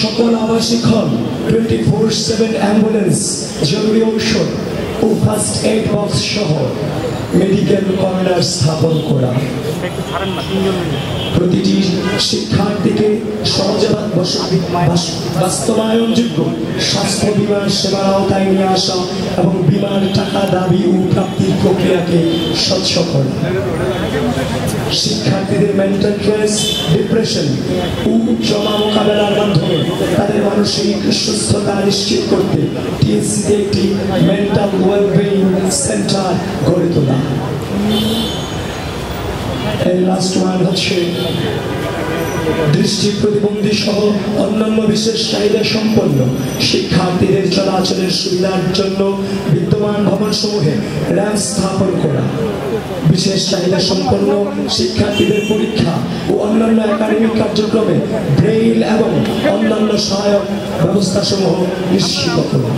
সকল আবাসিক হল 24/7 অ্যাম্বুলেন্স, জরুরি ঔষধ ও ফার্স্ট এইড বক্স সহ মেডিকেল কর্নার স্থাপন করা। প্রতিটি শিক্ষার্থীকে সহজে বাস্তবায়নযোগ্য স্বাস্থ্য বীমার সেবার আওতায় নিয়ে আসা এবং বীমার টাকা দাবি ও প্রাপ্তির প্রক্রিয়াকে স্বচ্ছ করা। শিক্ষার্থীদের মেন্টাল স্ট্রেস, ডিপ্রেশন ও ট্রমা মোকাবেলার মাধ্যমে তাদের মানসিক সুস্থতা নিশ্চিত করতে টিএসসিতে একটি মেন্টাল ওয়েলবিং সেন্টার গড়ে তোলা। এই লাস্ট ওয়ান হচ্ছে দৃষ্টি প্রতিবন্ধী সহ অন্যান্য বিশেষ চাহিদা সম্পন্ন শিক্ষার্থীদের চলাচলের সুবিধার জন্য বিদ্যমান ভবনসমূহে র্যাম্প স্থাপন করা। বিশেষ চাহিদা সম্পন্ন শিক্ষার্থীদের পরীক্ষা ও অন্যান্য একাডেমিক কার্যক্রমে ব্রেইল এবং অন্যান্য সহায়ক ব্যবস্থাসমূহ নিশ্চিত করা।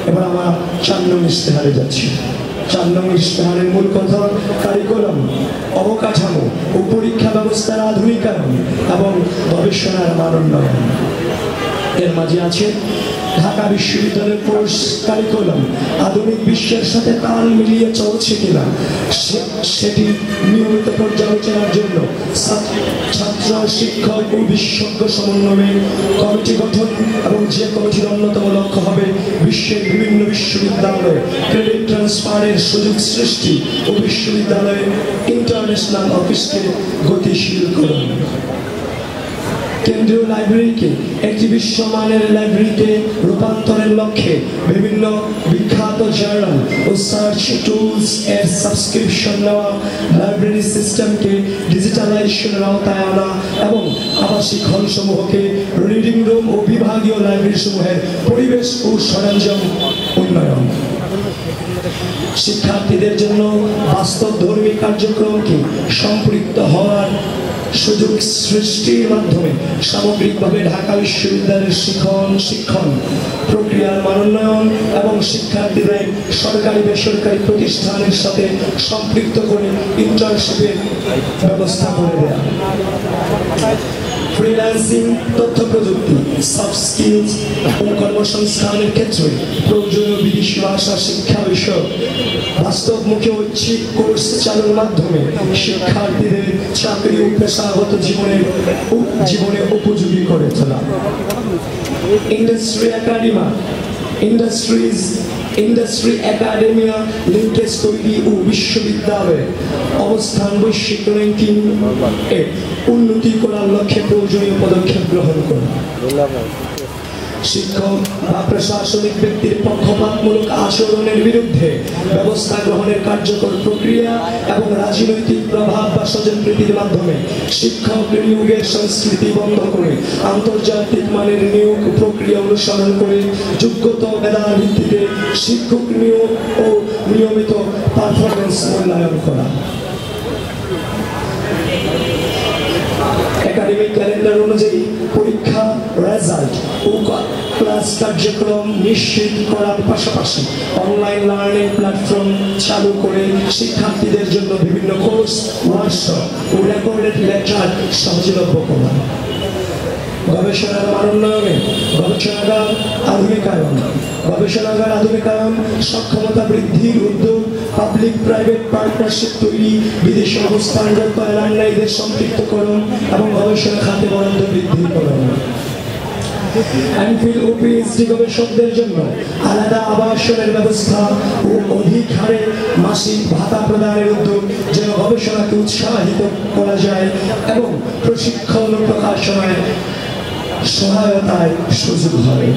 এবার আমরা 4 নং ইশতেহারে যাচ্ছি। 4 নং ইশতেহারের মূল কথা কারিকুলাম, অবকাঠামো ও পরীক্ষা ব্যবস্থার আধুনিকায়ন এবং গবেষণার মান উন্নয়ন। এর মাঝে আছে ঢাকা বিশ্ববিদ্যালয়ের কোর্স কারিকুলাম আধুনিক বিশ্বের সাথে তাল মিলিয়ে চলছে কিনা সেটি নিয়মিত পর্যালোচনার জন্য ছাত্র, শিক্ষক ও বিশেষজ্ঞ সমন্বয়ে কমিটি গঠন এবং যে কমিটির অন্যতম লক্ষ্য হবে বিশ্বের বিভিন্ন বিশ্ববিদ্যালয়ে ক্রেডিট ট্রান্সফারের সুযোগ সৃষ্টি ও বিশ্ববিদ্যালয়ের ইন্টারন্যাশনাল অফিসকে গতিশীল করুন। কেন্দ্রীয় লাইব্রেরিকে একটি বিশ্বমানের লাইব্রেরিতে রূপান্তরের লক্ষ্যে বিভিন্ন বিখ্যাত জার্নাল ও সার্চ টুলস এর সাবস্ক্রিপশন নেওয়া, লাইব্রেরি সিস্টেমকে ডিজিটালাইজেশনের আওতায় আনা এবং আবাসিক হলসমূহকে রিডিং রুম ও বিভাগীয় লাইব্রেরি সমূহের পরিবেশ ও সরঞ্জাম উন্নয়ন। শিক্ষার্থীদের জন্য বাস্তবধর্মী কার্যক্রমকে সম্পৃক্ত হওয়ার সুযোগ সৃষ্টির মাধ্যমে সামগ্রিকভাবে ঢাকা বিশ্ববিদ্যালয়ের শিক্ষণ প্রক্রিয়ার মান উন্নয়ন এবং শিক্ষার্থীদের সরকারি বেসরকারি প্রতিষ্ঠানের সাথে সম্পৃক্ত করে ইন্টার্নশিপের ব্যবস্থা করে দেওয়া। ফ্রিল্যান্সিং, তথ্য প্রযুক্তি, সফট স্কিলস ও কর্মসংস্থানের ক্ষেত্রে প্রয়োজনীয় বিদেশি ভাষা শিক্ষা বিষয়ক বাস্তবমুখী ঐচ্ছিক কোর্স চালুর মাধ্যমে শিক্ষার্থীদের চাকরি ও পেশাগত জীবনে উপযোগী করে তোলা। ইন্ডাস্ট্রি একাডেমিয়া লিঙ্কেজ তৈরি ও বিশ্ববিদ্যালয়ে অবস্থান বৈশ্বিক র্যাঙ্কিং এ উন্নতি করার লক্ষ্যে প্রয়োজনীয় পদক্ষেপ গ্রহণ করা। শিক্ষক বা প্রশাসনিক ব্যক্তির পক্ষপাতমূলক আচরণের বিরুদ্ধে ব্যবস্থা গ্রহণের কার্যকর প্রক্রিয়া এবং রাজনৈতিক প্রভাব বা স্বজনপ্রীতির মাধ্যমে শিক্ষক নিয়োগের সংস্কৃতি বন্ধ করে আন্তর্জাতিক মানের নিয়োগ প্রক্রিয়া অনুসরণ করে যোগ্যতা মেধার ভিত্তিতে শিক্ষক নিয়োগ ও নিয়মিত পারফরমেন্স মূল্যায়ন করা। একাডেমিক ক্যালেন্ডার অনুযায়ী পরীক্ষা রেজাল্ট ও ক্লাস কার্যক্রম নিশ্চিত করার পাশাপাশি অনলাইন লার্নিং প্ল্যাটফর্ম চালু করে শিক্ষার্থীদের জন্য বিভিন্ন কোর্স, ওয়ার্কশপ ও রেকর্ডেড লেকচার সহজলভ্য করা। গবেষণার মান উন্নয়নে গবেষণাগার আধুনিকায়ন, সক্ষমতা বৃদ্ধির উদ্যোগ, পাবলিক প্রাইভেট পার্টনারশিপ তৈরি, বিদেশে অবস্থানরত অ্যালামনাইদের সম্পৃক্তকরণ এবং গবেষণা খাতে বরাদ্দ বৃদ্ধিকরণ। এমফিল ও পিএইচডি গবেষকদের জন্য আলাদা আবাসনের ব্যবস্থা ও অধিক হারে মাসিক ভাতা প্রদানের উদ্যোগ যেন গবেষণাকে উৎসাহিত করা যায় এবং প্রশিক্ষণ ও প্রকাশনায় সহায়তায় সুযোগ হয়।